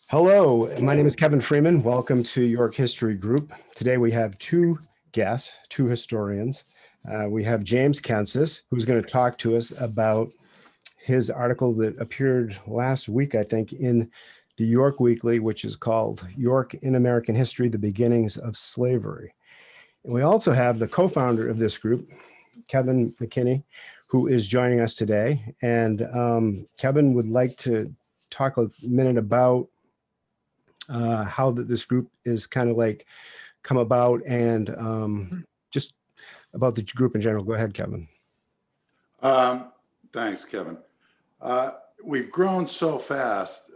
Hello, my name is Kevin Freeman. Welcome to York History Group. Today we have two guests, two historians. We have James Kences, who's going to talk to us about his article that appeared last week, I think, in the York Weekly, which is called York in American History, The Beginnings of Slavery. And we also have the co-founder of this group, Kevin McKinney, who is joining us today. And Kevin would like to talk a minute about how this group is kind of like come about and just about the group in general. Go ahead, Kevin. Thanks, Kevin. We've grown so fast.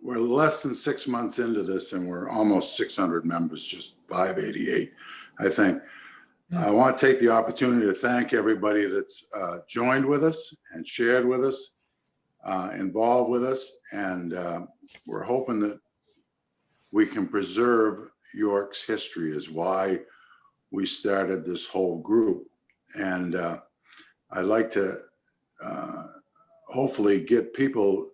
We're less than 6 months into this and we're almost 600 members, just 588, I think. I want to take the opportunity to thank everybody that's joined with us and shared with us, involved with us, and we're hoping that we can preserve York's history is why we started this whole group. And I'd like to hopefully get people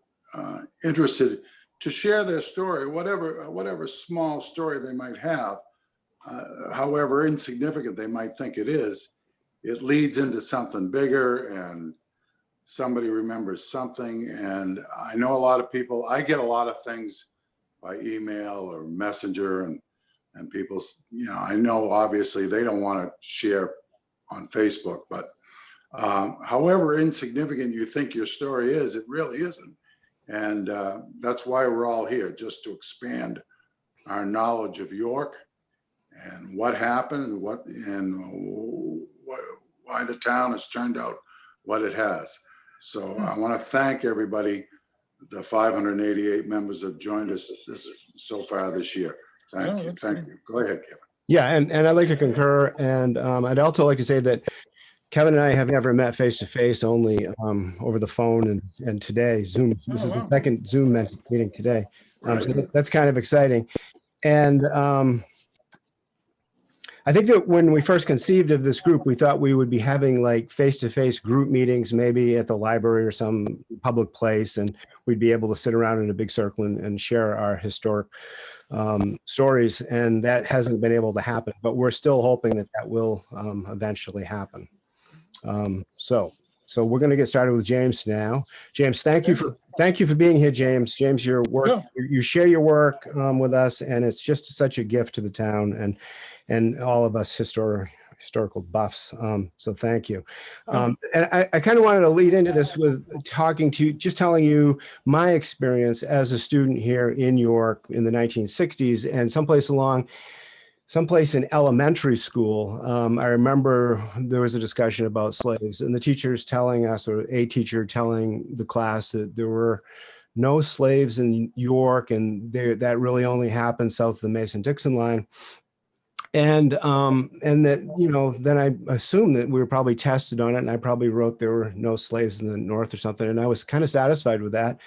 interested to share their story, whatever small story they might have, however insignificant they might think it is. It leads into something bigger and somebody remembers something. And I know a lot of people, I get a lot of things by email or messenger and people, I know obviously they don't want to share on Facebook, but however insignificant you think your story is, it really isn't. And that's why we're all here, just to expand our knowledge of York and what happened and why the town has turned out what it has. So I want to thank everybody. The 588 members have joined us so far this year. Thank you. Thank you. Go ahead, Kevin. Yeah, and I'd like to concur. And I'd also like to say that Kevin and I have never met face to face, only over the phone and today Zoom. This is the second Zoom meeting today. So that's kind of exciting. And I think that when we first conceived of this group, we thought we would be having like face-to-face group meetings, maybe at the library or some public place, and we'd be able to sit around in a big circle and share our historic stories. And that hasn't been able to happen, but we're still hoping that that will eventually happen. So we're going to get started with James now. James, thank you for being here, James. James, your work, you share your work with us, and it's just such a gift to the town and all of us historical buffs. So thank you. And I kind of wanted to lead into this with just telling you my experience as a student here in York in the 1960s, and someplace in elementary school. I remember there was a discussion about slaves, and the teachers telling us, or a teacher telling the class, that there were no slaves in York, and that really only happened south of the Mason-Dixon line. And that, then I assumed that we were probably tested on it, and I probably wrote there were no slaves in the North or something, and I was kind of satisfied with that.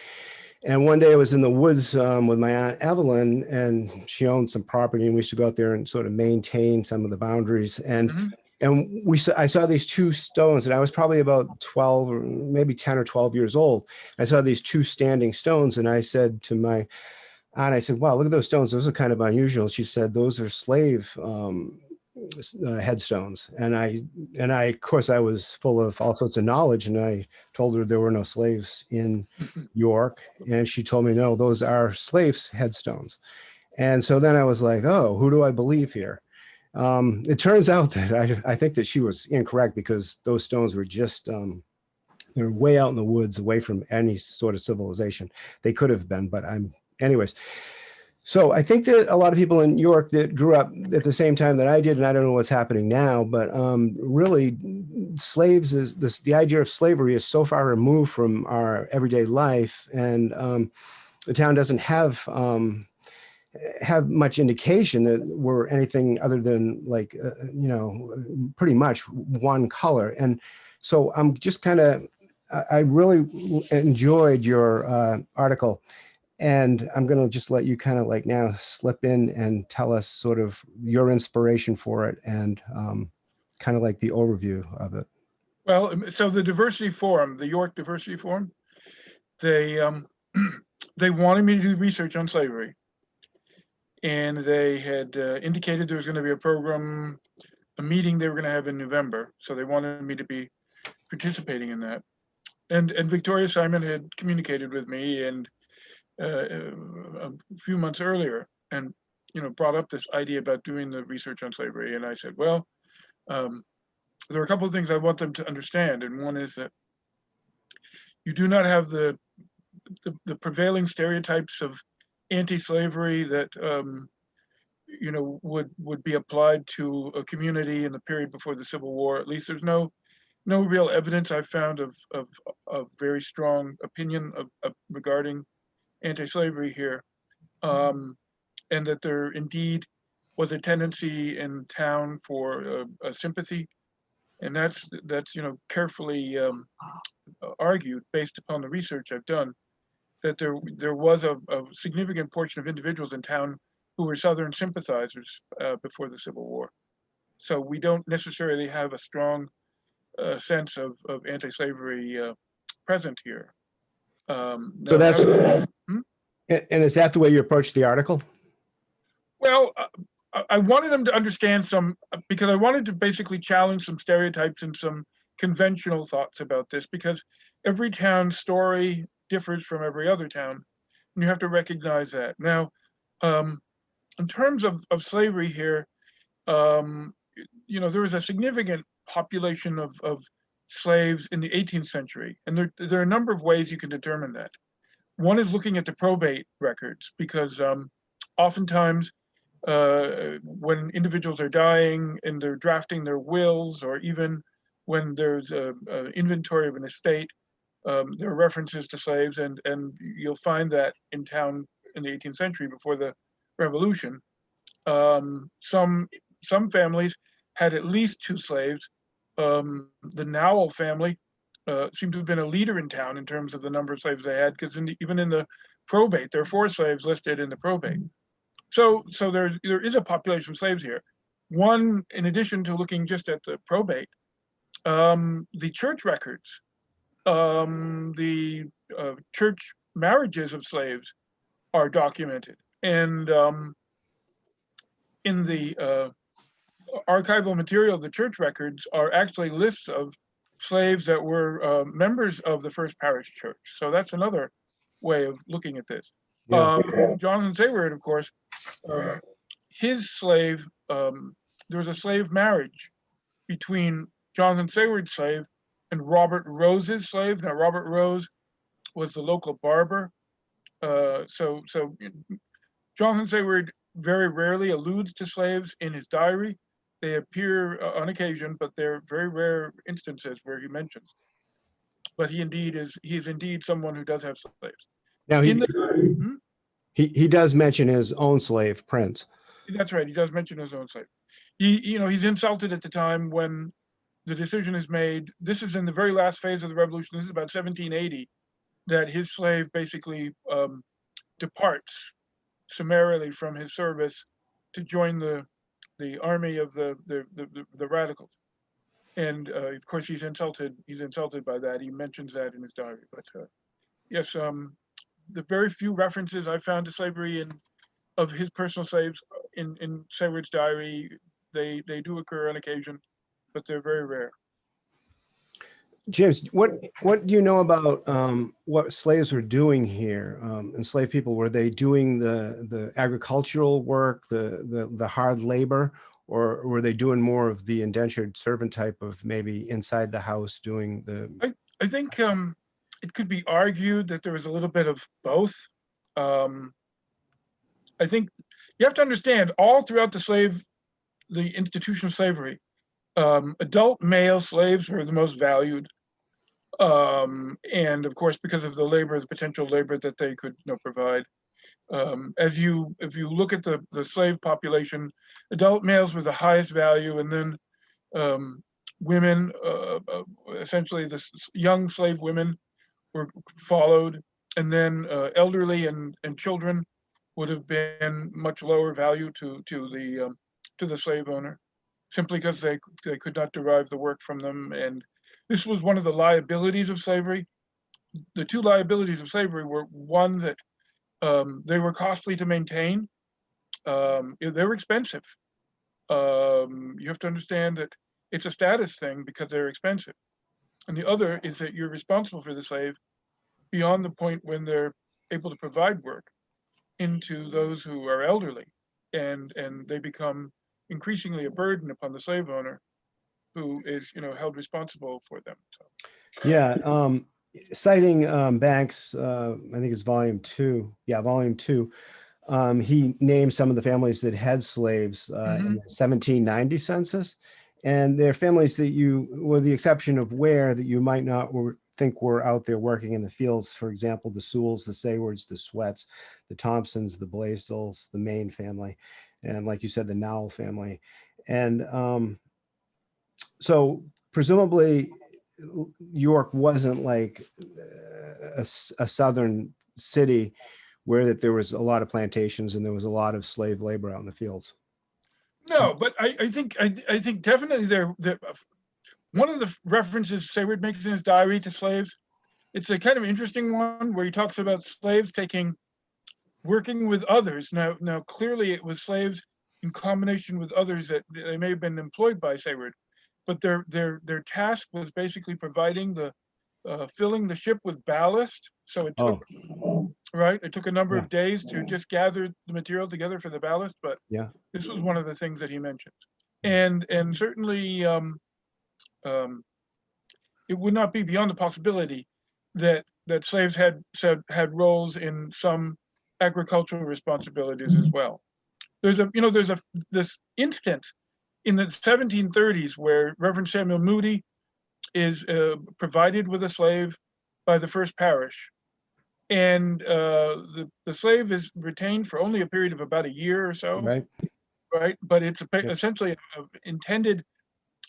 And one day I was in the woods with my Aunt Evelyn, and she owned some property, and we used to go out there and sort of maintain some of the boundaries. And I saw these two stones, and I was probably about 12 or maybe 10 or 12 years old. I saw these two standing stones, and I said to my aunt, I said, "Wow, look at those stones. Those are kind of unusual." She said, "Those are slave headstones." And I, of course, I was full of all sorts of knowledge, and I told her there were no slaves in York, and she told me, "No, those are slaves' headstones." And so then I was like, "Oh, who do I believe here?" It turns out that I think that she was incorrect, because those stones were just they're way out in the woods, away from any sort of civilization. They could have been, but anyways. So I think that a lot of people in York that grew up at the same time that I did, and I don't know what's happening now, but really the idea of slavery is so far removed from our everyday life, and the town doesn't have much indication that we're anything other than like, pretty much one color. And so I'm just I really enjoyed your article. And I'm going to just let you kind of like now slip in and tell us sort of your inspiration for it and kind of like the overview of it. Well, so the Diversity Forum, the York Diversity Forum, they they wanted me to do research on slavery. And they had indicated there was going to be a meeting they were going to have in November. So they wanted me to be participating in that. And Victoria Simon had communicated with me and a few months earlier, and brought up this idea about doing the research on slavery. And I said, well, there are a couple of things I want them to understand, and one is that you do not have the prevailing stereotypes of anti-slavery that would be applied to a community in the period before the Civil War. At least there's no real evidence I've found of very strong opinion regarding anti-slavery here, and that there indeed was a tendency in town for a sympathy, and that's carefully argued based upon the research I've done, that there was a significant portion of individuals in town who were Southern sympathizers before the Civil War. So we don't necessarily have a strong sense of anti-slavery present here. So that's, and is that the way you approached the article? Well, I wanted them to understand because I wanted to basically challenge some stereotypes and some conventional thoughts about this, because every town's story differs from every other town, and you have to recognize that. Now, in terms of slavery here, there was a significant population of slaves in the 18th century, and there are a number of ways you can determine that. One is looking at the probate records, because oftentimes when individuals are dying and they're drafting their wills, or even when there's an inventory of an estate, there are references to slaves, and you'll find that in town in the 18th century before the Revolution. Some families had at least 2 slaves. The Nowell family seemed to have been a leader in town in terms of the number of slaves they had, because even in the probate, there are 4 slaves listed in the probate. So there is a population of slaves here. One, in addition to looking just at the probate, the church records, the church marriages of slaves are documented. And in the archival material of the church records are actually lists of slaves that were members of the First Parish Church. So that's another way of looking at this. Yeah. Jonathan Sayward, of course, his slave, there was a slave marriage between Jonathan Sayward's slave and Robert Rose's slave. Now, Robert Rose was the local barber. So Jonathan Sayward very rarely alludes to slaves in his diary. They appear on occasion, but they're very rare instances where he mentions. But he is indeed someone who does have slaves. Now he does mention his own slave, Prince. That's right. He does mention his own slave. He's insulted at the time when the decision is made. This is in the very last phase of the revolution. This is about 1780, that his slave basically departs summarily from his service to join the army of the radicals. And of course, he's insulted by that. He mentions that in his diary. But yes, the very few references I found to slavery of his personal slaves in Sayward's diary, they do occur on occasion, but they're very rare. James, what do you know about what slaves were doing here? Enslaved people, were they doing the agricultural work, the hard labor, or were they doing more of the indentured servant type of maybe inside the house doing the? I think it could be argued that there was a little bit of both. I think you have to understand, all throughout the institution of slavery, adult male slaves were the most valued. And of course, because of the potential labor that they could provide. If you look at the slave population, adult males were the highest value, and then women, essentially the young slave women, were followed, and then elderly and children would have been much lower value to the slave owner, simply because they could not derive the work from them. And this was one of the liabilities of slavery. The 2 liabilities of slavery were, one, that They were costly to maintain. They were expensive. You have to understand that it's a status thing because they're expensive. And the other is that you're responsible for the slave beyond the point when they're able to provide work into those who are elderly, and they become increasingly a burden upon the slave owner, who is, held responsible for them. So. Yeah, citing Banks, I think it's volume 2. Yeah, volume 2. He named some of the families that had slaves in the 1790 census, and they're families that you, with the exception of Ware, that you might not think were out there working in the fields. For example, the Sewells, the Saywards, the Sweats, the Thompsons, the Blaisdells, the Maine family, and like you said, the Nowell family. And so presumably York wasn't like a southern city where that there was a lot of plantations and there was a lot of slave labor out in the fields. No, but I think definitely there. One of the references Sayward makes in his diary to slaves, it's a kind of interesting one where he talks about slaves working with others. Now clearly it was slaves in combination with others that they may have been employed by Sayward, but their task was basically providing filling the ship with ballast. So it took it took a number of days to just gather the material together for the ballast, but this was one of the things that he mentioned. And certainly it would not be beyond the possibility that slaves had roles in some agricultural responsibilities as well. There's this instance in the 1730s where Reverend Samuel Moody is provided with a slave by the first parish, and the slave is retained for only a period of about a year or so. Right, but it's essentially intended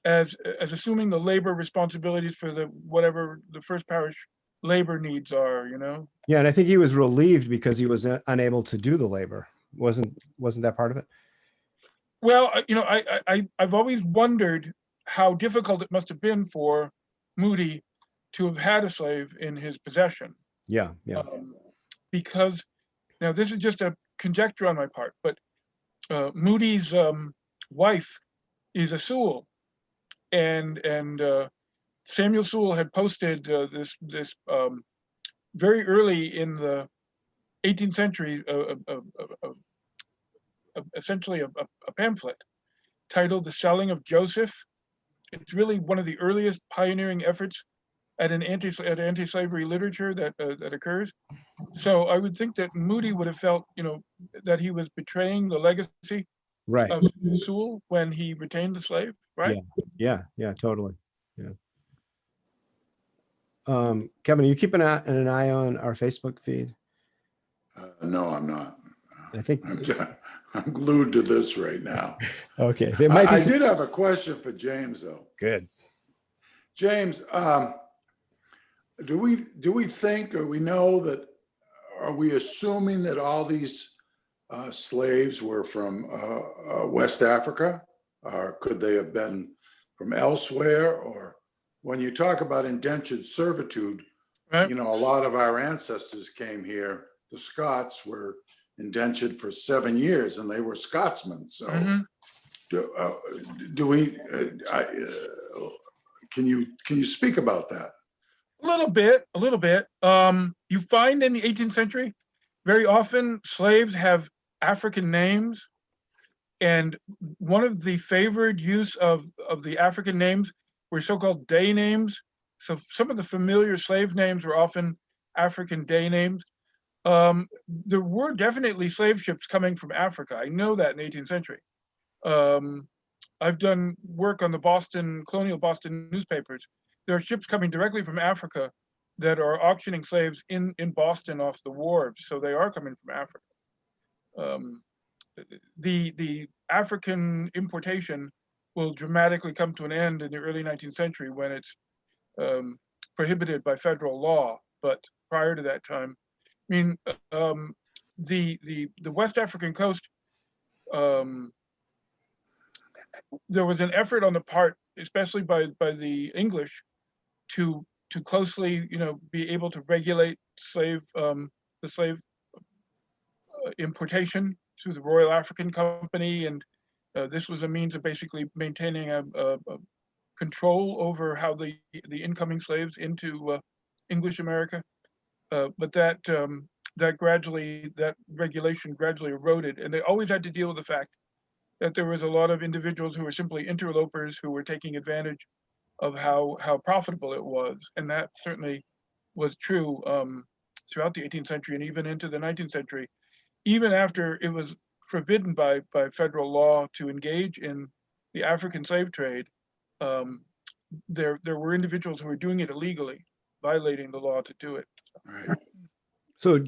as assuming the labor responsibilities for whatever the first parish labor needs are. Yeah, and I think he was relieved because he was unable to do the labor. Wasn't that part of it? Well, I've always wondered how difficult it must have been for Moody to have had a slave in his possession. Yeah. Because now this is just a conjecture on my part, but Moody's wife is a Sewell, and Samuel Sewell had posted this very early in the 18th century, essentially a pamphlet titled "The Selling of Joseph." It's really one of the earliest pioneering efforts at anti-slavery literature that occurs. So I would think that Moody would have felt, that he was betraying the legacy of Sewell when he retained the slave, right? Yeah, totally. Yeah. Kevin, are you keeping an eye on our Facebook feed? No, I'm not. I think I'm glued to this right now. Okay, there might be. I did have a question for James, though. Good. James, do we think, or we know that, are we assuming that all these slaves were from West Africa, or could they have been from elsewhere? Or when you talk about indentured servitude, right. A lot of our ancestors came here. The Scots were indentured for 7 years, and they were Scotsmen. So, do we? Can you speak about that? A little bit. You find in the 18th century, very often slaves have African names, and one of the favored use of the African names were so-called day names. So some of the familiar slave names were often African day names. There were definitely slave ships coming from Africa. I know that in the 18th century. I've done work on the colonial Boston newspapers. There are ships coming directly from Africa that are auctioning slaves in Boston off the wharves. So they are coming from Africa. The African importation will dramatically come to an end in the early 19th century when it's prohibited by federal law. But prior to that time, I mean, the West African coast, there was an effort on the part, especially by the English, to closely, be able to regulate the slave importation through the Royal African Company, and this was a means of basically maintaining a control over how the incoming slaves into English America. But that regulation gradually eroded, and they always had to deal with the fact that there was a lot of individuals who were simply interlopers who were taking advantage of how profitable it was, and that certainly was true throughout the 18th century and even into the 19th century. Even after it was forbidden by federal law to engage in the African slave trade, there were individuals who were doing it illegally, violating the law to do it. Right. So,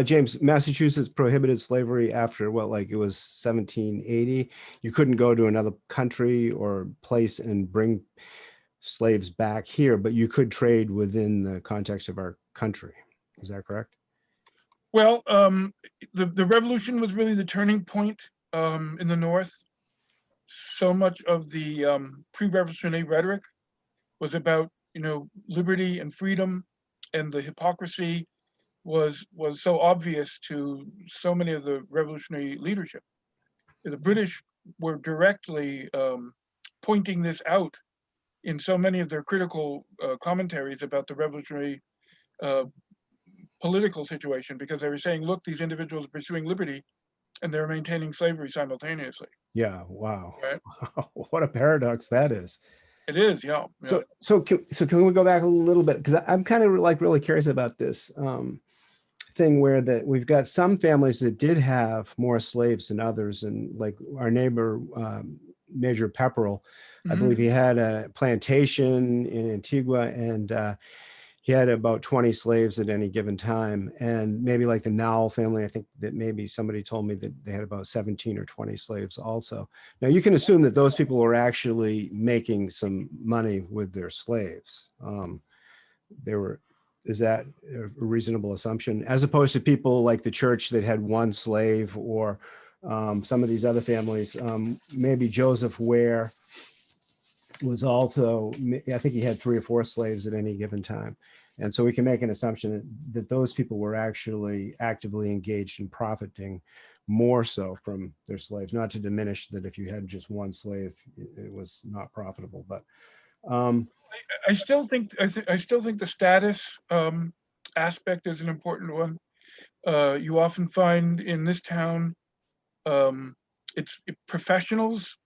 James, Massachusetts prohibited slavery after what, like it was 1780. You couldn't go to another country or place and bring slaves back here, but you could trade within the context of our country. Is that correct? Well, the revolution was really the turning point in the North. So much of the pre-revolutionary rhetoric was about, liberty and freedom, and the hypocrisy was so obvious to so many of the revolutionary leadership. The British were directly pointing this out in so many of their critical commentaries about the revolutionary political situation, because they were saying, look, these individuals are pursuing liberty and they're maintaining slavery simultaneously. Yeah. Wow. Right? What a paradox that is. It is, yeah. So can we go back a little bit? Because I'm kind of like really curious about this thing where that we've got some families that did have more slaves than others, and like our neighbor Major Pepperell, I believe he had a plantation in Antigua, and he had about 20 slaves at any given time. And maybe like the Nowell family, I think that maybe somebody told me that they had about 17 or 20 slaves also. Now you can assume that those people were actually making some money with their slaves. Is that a reasonable assumption? As opposed to people like the church that had one slave, or some of these other families, maybe Joseph Ware was also, I think he had 3 or 4 slaves at any given time. And so we can make an assumption that those people were actually actively engaged in profiting more so from their slaves, not to diminish that if you had just one slave, it was not profitable. But I still think the status aspect is an important one. You often find in this town, it's professionals,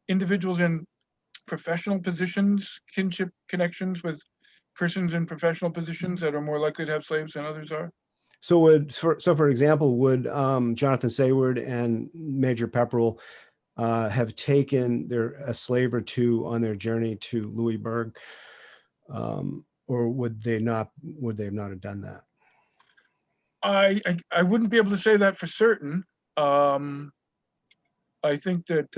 individuals in professional positions, kinship connections with persons in professional positions that are more likely to have slaves than others are. So for example, would Jonathan Sayward and Major Pepperell have taken a slave or two on their journey to Louisburg, or would they not have done that? I wouldn't be able to say that for certain. I think that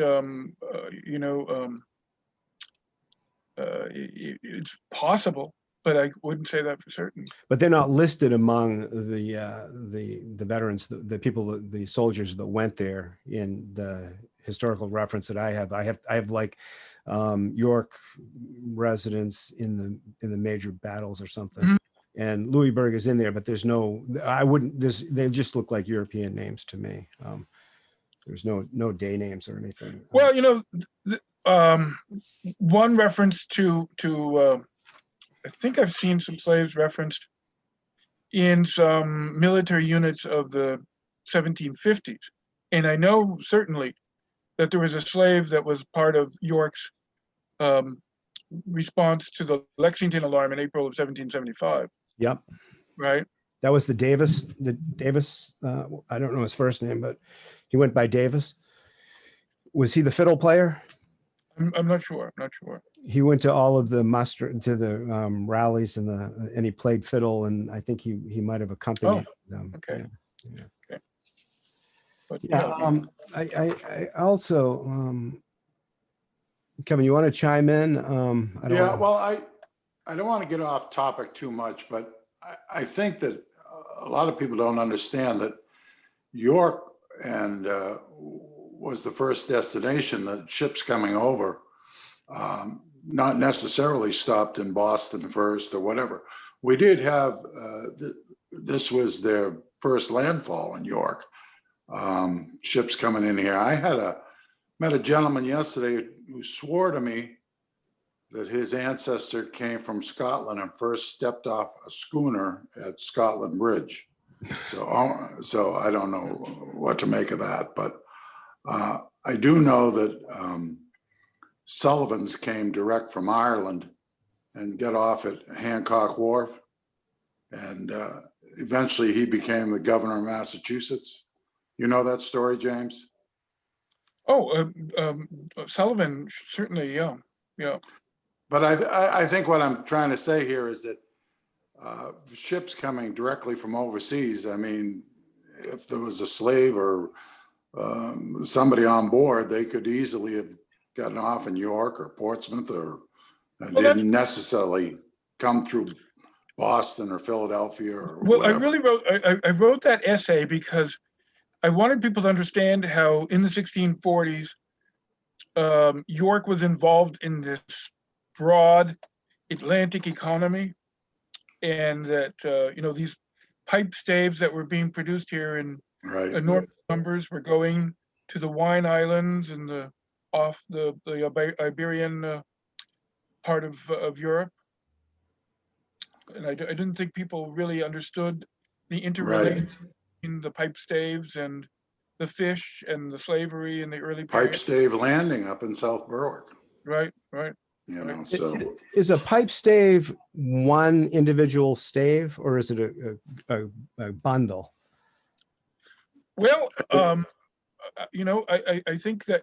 it's possible, but I wouldn't say that for certain. But they're not listed among the veterans, the people, the soldiers that went there in the historical reference that I have. I have like York residents in the major battles or something, and Louisburg is in there, but there's no. They just look like European names to me. There's no day names or anything. Well, one reference to I think I've seen some slaves referenced in some military units of the 1750s. And I know certainly that there was a slave that was part of York's response to the Lexington alarm in April of 1775. Yep. Right. That was the Davis, I don't know his first name, but he went by Davis. Was he the fiddle player? I'm not sure. He went to all of the rallies and he played fiddle, and I think he might have accompanied them. Okay. Yeah. Okay. But, I also, Kevin, you want to chime in? Well, I don't want to get off topic too much, but I think that a lot of people don't understand that York was the first destination that ships coming over, not necessarily stopped in Boston first or whatever. We did have, this was their first landfall in York. Ships coming in here. I met a gentleman yesterday who swore to me that his ancestor came from Scotland and first stepped off a schooner at Scotland Bridge. So I don't know what to make of that, but I do know that Sullivan's came direct from Ireland and got off at Hancock Wharf, and eventually he became the governor of Massachusetts. You know that story, James? Oh, Sullivan, certainly, yeah, yeah. But I think what I'm trying to say here is that ships coming directly from overseas, I mean, if there was a slave or somebody on board, they could easily have gotten off in York or Portsmouth, or didn't necessarily come through Boston or Philadelphia or whatever. I wrote that essay because I wanted people to understand how in the 1640s, York was involved in this broad Atlantic economy, and that these pipe staves that were being produced here in enormous numbers were going to the wine islands and off the Iberian part of Europe. And I didn't think people really understood the interrelation in the pipe staves and the fish and the slavery in the early period. Pipe stave landing up in South Berwick. Right. You know, so is a pipe stave one individual stave, or is it a bundle? Well, I think that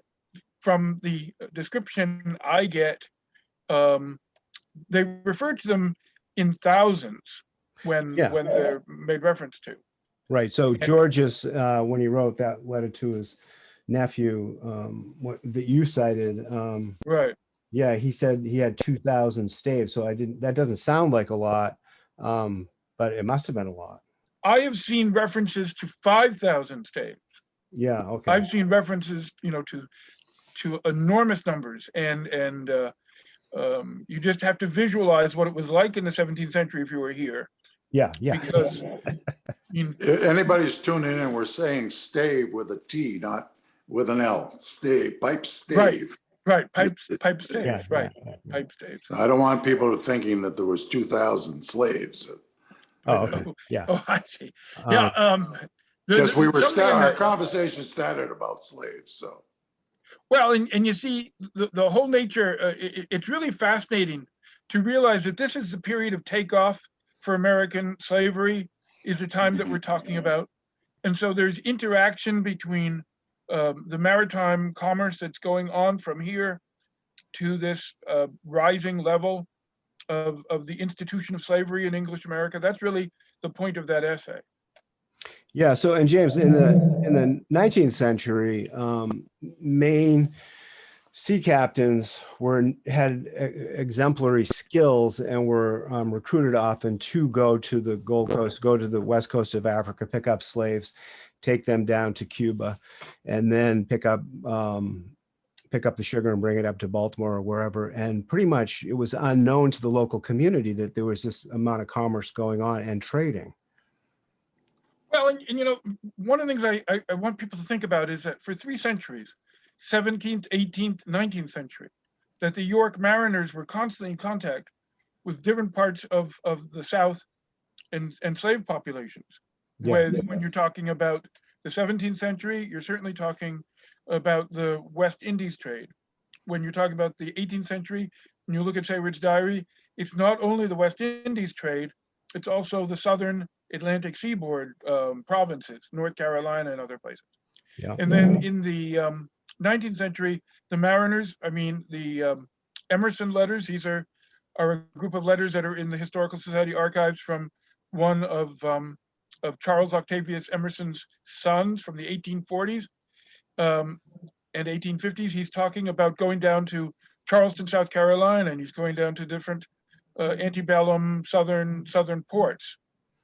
from the description I get, they refer to them in thousands when they're made reference to. Right. So George's, when he wrote that letter to his nephew, that you cited, right. Yeah, he said he had 2,000 staves. So that doesn't sound like a lot, but it must have been a lot. I have seen references to 5,000 staves. Yeah. Okay. I've seen references, to enormous numbers, and you just have to visualize what it was like in the 17th century if you were here. Yeah. Because anybody's tuning in, we're saying stave with a T, not with an L. Stave, pipe stave. Right. Pipe staves. Yeah. Pipe staves. I don't want people thinking that there was 2,000 slaves. Oh, okay. Yeah. Oh, I see. Yeah. Because our conversation started about slaves. So. Well, and you see the whole nature, it's really fascinating to realize that this is the period of takeoff for American slavery, is the time that we're talking about. And so there's interaction between the maritime commerce that's going on from here to this rising level of the institution of slavery in English America. That's really the point of that essay. Yeah. So, and James, in the 19th century, Maine sea captains had exemplary skills and were recruited often to go to the Gold Coast, go to the west coast of Africa, pick up slaves, take them down to Cuba, and then pick up the sugar and bring it up to Baltimore or wherever. And pretty much it was unknown to the local community that there was this amount of commerce going on and trading. Well, and one of the things I want people to think about is that for 3 centuries, 17th, 18th, 19th century, that the York mariners were constantly in contact with different parts of the South and slave populations. Yeah. When you're talking about the 17th century, you're certainly talking about the West Indies trade. When you're talking about the 18th century, when you look at Saywood's diary, it's not only the West Indies trade, it's also the southern Atlantic seaboard provinces, North Carolina and other places. Yeah. And then in the 19th century, the mariners, the Emerson letters, these are a group of letters that are in the Historical Society archives from one of Charles Octavius Emerson's sons from the 1840s and 1850s. He's talking about going down to Charleston, South Carolina, and he's going down to different antebellum southern ports.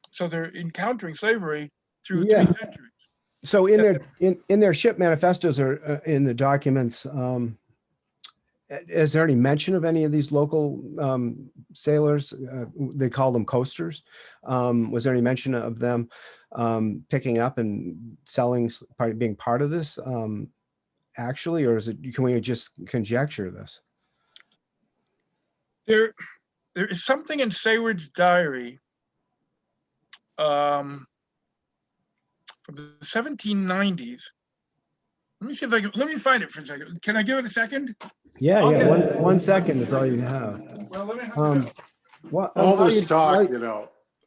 So they're encountering slavery through 3 centuries. So in their ship manifestos or in the documents, is there any mention of any of these local sailors? They call them coasters. Was there any mention of them picking up and selling, being part of this actually, or is it, can we just conjecture this? There is something in Sayward's diary from the 1790s. Let me see if I can, let me find it for a second. Can I give it a second? Yeah, Okay. yeah. One second is all you have. Well, let me have it. What, All while this you- talk,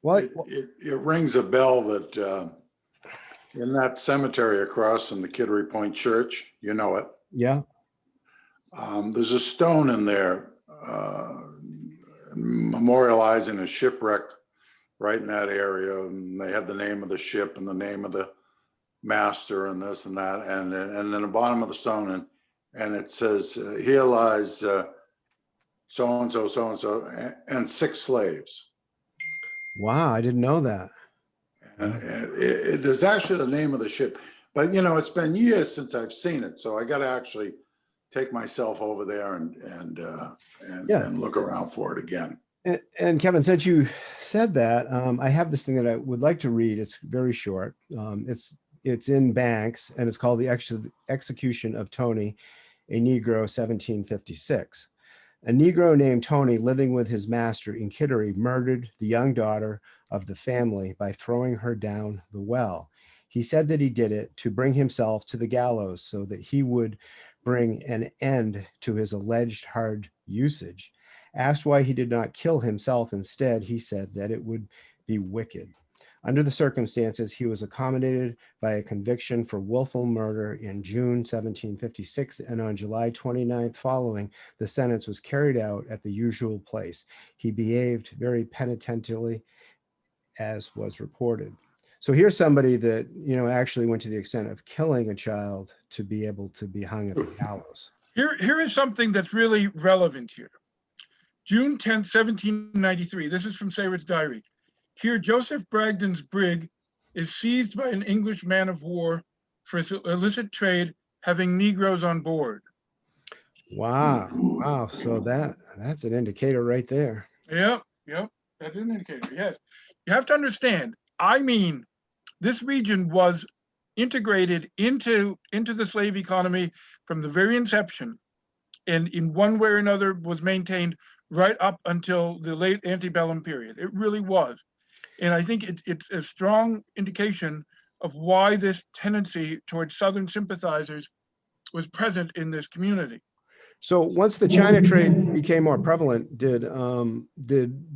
while- it rings a bell that in that cemetery across from the Kittery Point Church, you know it, yeah. there's a stone in there memorializing a shipwreck right in that area. And they had the name of the ship and the name of the master and this and that. And then the bottom of the stone, and it says, here lies so-and-so, so-and-so, and 6 slaves. Wow, I didn't know that. And there's actually the name of the ship. But, it's been years since I've seen it. So I got to actually take myself over there and look around for it again. And Kevin, since you said that, I have this thing that I would like to read. It's very short. It's in Banks, and it's called The Execution of Tony, a Negro, 1756. A Negro named Tony, living with his master in Kittery, murdered the young daughter of the family by throwing her down the well. He said that he did it to bring himself to the gallows so that he would bring an end to his alleged hard usage. Asked why he did not kill himself instead, he said that it would be wicked. Under the circumstances, he was accommodated by a conviction for willful murder in June 1756, and on July 29th following, the sentence was carried out at the usual place. He behaved very penitently, as was reported. So here's somebody that, actually went to the extent of killing a child to be able to be hung at the gallows. Here is something that's really relevant here. June 10th, 1793. This is from Sayward's diary. Here, Joseph Bragdon's brig is seized by an English man of war for illicit trade, having Negroes on board. Wow. So that's an indicator right there. Yep. That's an indicator, yes. You have to understand, this region was integrated into the slave economy from the very inception, and in one way or another was maintained right up until the late antebellum period. It really was. And I think it's a strong indication of why this tendency towards Southern sympathizers was present in this community. So once the China trade became more prevalent, did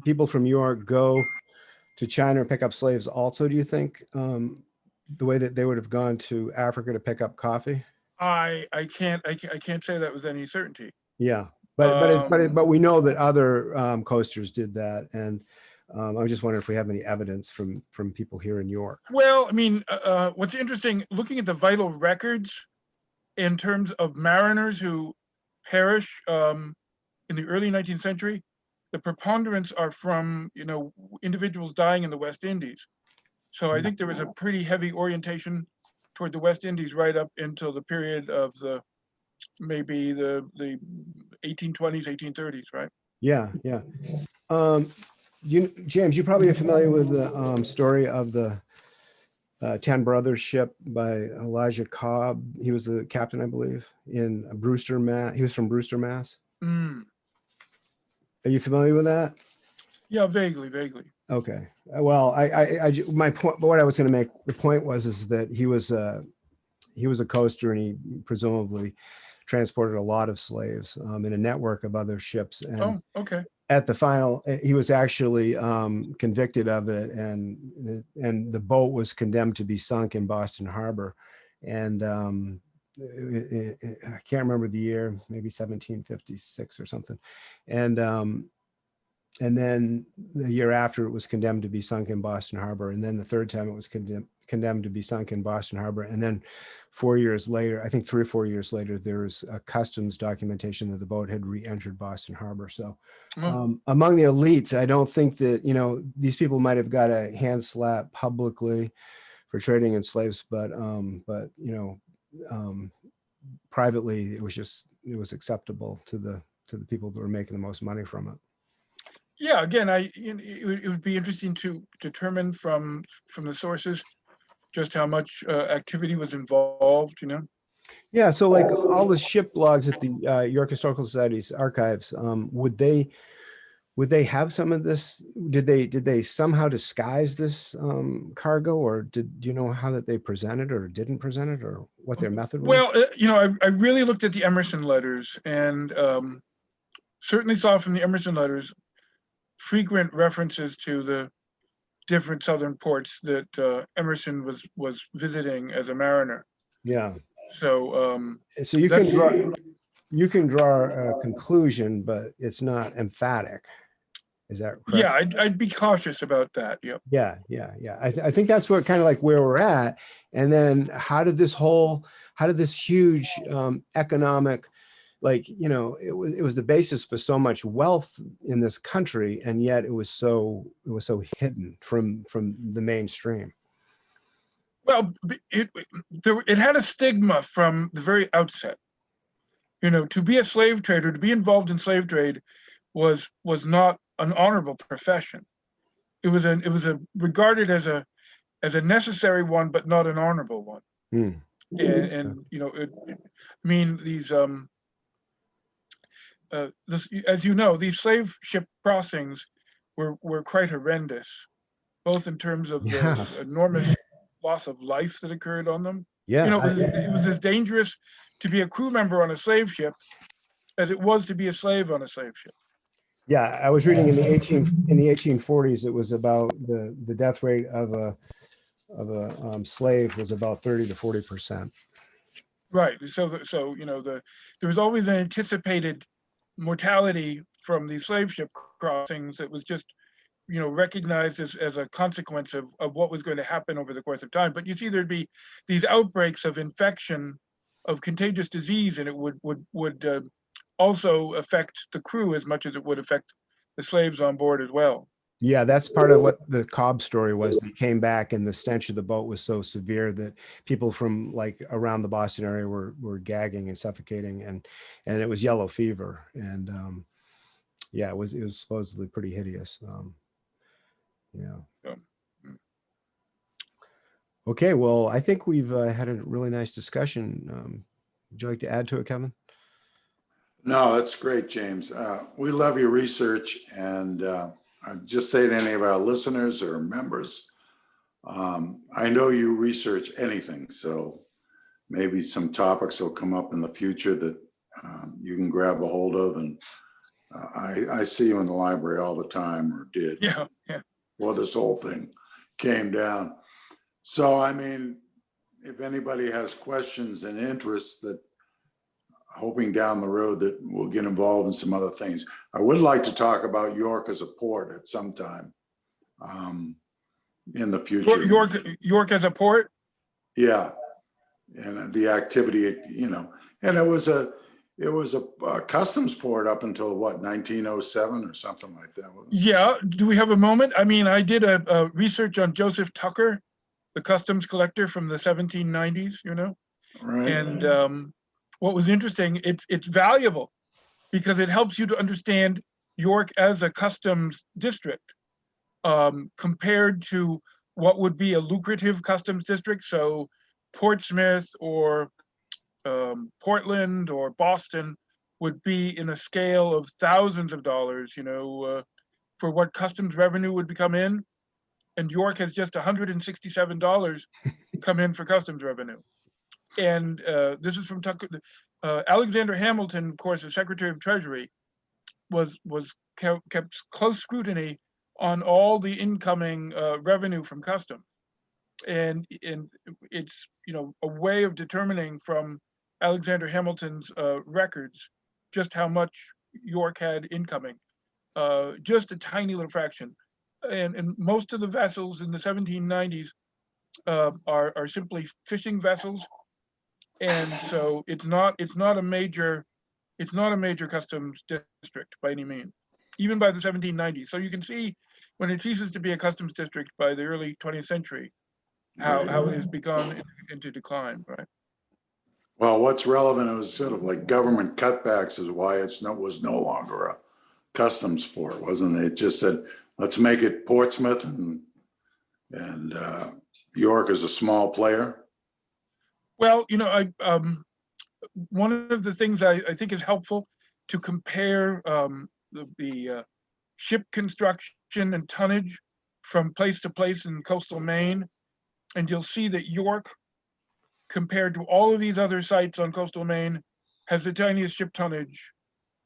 people from York go to China and pick up slaves also, do you think, the way that they would have gone to Africa to pick up coffee? I can't say that with any certainty. Yeah, but we know that other coasters did that, and I'm just wondering if we have any evidence from people here in York. Well, what's interesting, looking at the vital records in terms of mariners who perish in the early 19th century, the preponderance are from individuals dying in the West Indies. So I think there was a pretty heavy orientation toward the West Indies right up until the period of maybe the 1820s, 1830s, right? Yeah. James, you probably are familiar with the story of the 10 Brothers ship by Elijah Cobb. He was the captain, I believe, in Brewster, Mass. He was from Brewster, Mass. Mm. Are you familiar with that? Yeah, vaguely. Okay. Well, my point, what I was going to make, the point was that he was a coaster, and he presumably transported a lot of slaves in a network of other ships. And okay. at the final, he was actually convicted of it, and the boat was condemned to be sunk in Boston Harbor. And I can't remember the year, maybe 1756 or something. And then the year after, it was condemned to be sunk in Boston Harbor. And then the third time, it was condemned to be sunk in Boston Harbor. And then 4 years later, I think 3 or 4 years later, there was a customs documentation that the boat had re-entered Boston Harbor. So among the elites, I don't think that, these people might have got a hand slap publicly for trading in slaves, but privately, it was acceptable to the people that were making the most money from it. Yeah, again, it would be interesting to determine from the sources just how much activity was involved, you know? Yeah, so like all the ship logs at the York Historical Society's archives, would they have some of this? Did they somehow disguise this cargo, or do you know how that they presented or didn't present it, or what their method was? Well, you know, I really looked at the Emerson letters, and certainly saw from the Emerson letters frequent references to the different southern ports that Emerson was visiting as a mariner. Yeah. So So you that's can draw a conclusion, but it's not emphatic. Is that correct? yeah, I'd be cautious about that. Yep. Yeah, yeah, yeah. I think that's what kind of like where we're at. And then how did this huge economic, like, you know, it was the basis for so much wealth in this country, and yet it was so hidden from the mainstream. Well, it had a stigma from the very outset. You know, to be a slave trader, to be involved in slave trade, was not an honorable profession. It was regarded as a necessary one, but not an honorable one. Hmm. And you know, I mean, these as you know, these slave ship crossings were quite horrendous, both in terms of Yeah, the enormous loss of life that occurred on them. You yeah, know, it was as dangerous to be a crew member on a slave ship as it was to be a slave on a slave ship. yeah. I was reading in the 1840s, it was about the death rate of a slave was about 30 to 40%. Right. So you know, there was always an anticipated mortality from these slave ship crossings that was just, you know, recognized as a consequence of what was going to happen over the course of time. But you see, there'd be these outbreaks of infection, of contagious disease, and it would also affect the crew as much as it would affect the slaves on board as well. Yeah, that's part of what the Cobb story was. They came back and the stench of the boat was so severe that people from like around the Boston area were gagging and suffocating, and it was yellow fever. And yeah, it was supposedly pretty hideous. Yeah. So, mm. Okay, well, I think we've had a really nice discussion. Would you like to add to it, Kevin? No, that's great, James. We love your research, and I'd just say to any of our listeners or members, I know you research anything, so maybe some topics will come up in the future that you can grab a hold of. And I see you in the library all the time, or did. Yeah. Well, this whole thing came down. So, I mean, if anybody has questions and interests, that hoping down the road that we'll get involved in some other things. I would like to talk about York as a port at some time in the future. York as a port? Yeah. And the activity, you know, and it was a customs port up until what, 1907 or something like that. Yeah. Do we have a moment? I mean, I did a research on Joseph Tucker, the customs collector from the 1790s, you know? Right. And what was interesting, it's valuable because it helps you to understand York as a customs district compared to what would be a lucrative customs district. So Portsmouth or Portland or Boston would be in a scale of thousands of dollars, you know, for what customs revenue would come in. And York has just $167 come in for customs revenue. And this is from Tucker. Alexander Hamilton, of course, the Secretary of Treasury, was kept close scrutiny on all the incoming revenue from customs, and it's, you know, a way of determining from Alexander Hamilton's records just how much York had incoming, just a tiny little fraction, and most of the vessels in the 1790s are simply fishing vessels. And so it's not a major customs district by any means, even by the 1790s. So you can see when it ceases to be a customs district by the early 20th century, how it has begun into decline, right? Well, what's relevant is sort of like government cutbacks is why was no longer customs port, wasn't it? It just said, let's make it Portsmouth, and York is a small player. Well, one of the things I think is helpful to compare the ship construction and tonnage from place to place in coastal Maine, and you'll see that York, compared to all of these other sites on coastal Maine, has the tiniest ship tonnage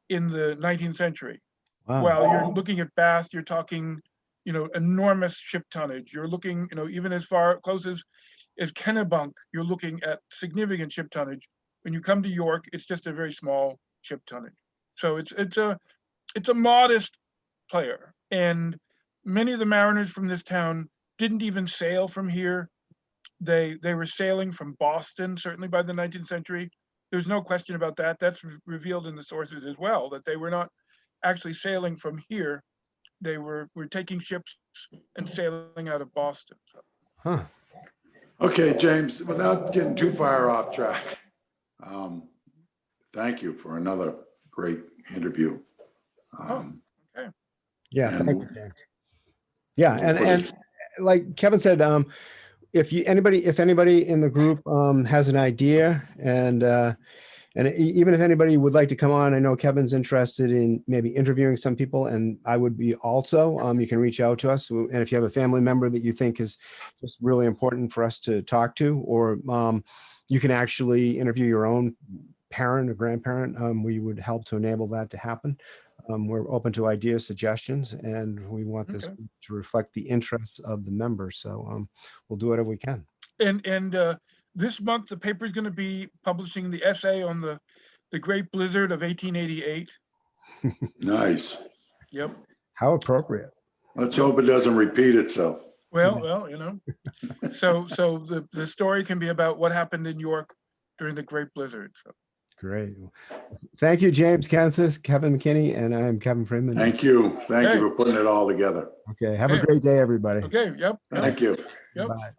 in the 19th century. Wow. While you're looking at Bath, you're talking, enormous ship tonnage. You're looking, even as far close as Kennebunk, you're looking at significant ship tonnage. When you come to York, it's just a very small ship tonnage. So it's a modest player. And many of the mariners from this town didn't even sail from here. They were sailing from Boston, certainly by the 19th century. There's no question about that. That's revealed in the sources as well, that they were not actually sailing from here. They were taking ships and sailing out of Boston. So. Huh. Okay, James, without getting too far off track, thank you for another great interview. Okay. Yeah. And- Thank you, James. Yeah. And like Kevin said, if anybody in the group has an idea, and even if anybody would like to come on, I know Kevin's interested in maybe interviewing some people, and I would be also. You can reach out to us, and if you have a family member that you think is just really important for us to talk to, or you can actually interview your own parent or grandparent, we would help to enable that to happen. We're open to ideas, suggestions, and we want this to reflect the interests of the members. So we'll do whatever we can. And this month, the paper is going to be publishing the essay on the Great Blizzard of 1888. Nice. Yep. How appropriate. Let's hope it doesn't repeat itself. Well, so the story can be about what happened in York during the Great Blizzard. So. Great. Thank you, James Kences, Kevin McKinney, and I'm Kevin Freeman. Thank you. Thank you for putting it all together. Okay. Have a great day, everybody. Okay. Yep. Thank you. Yep. Bye.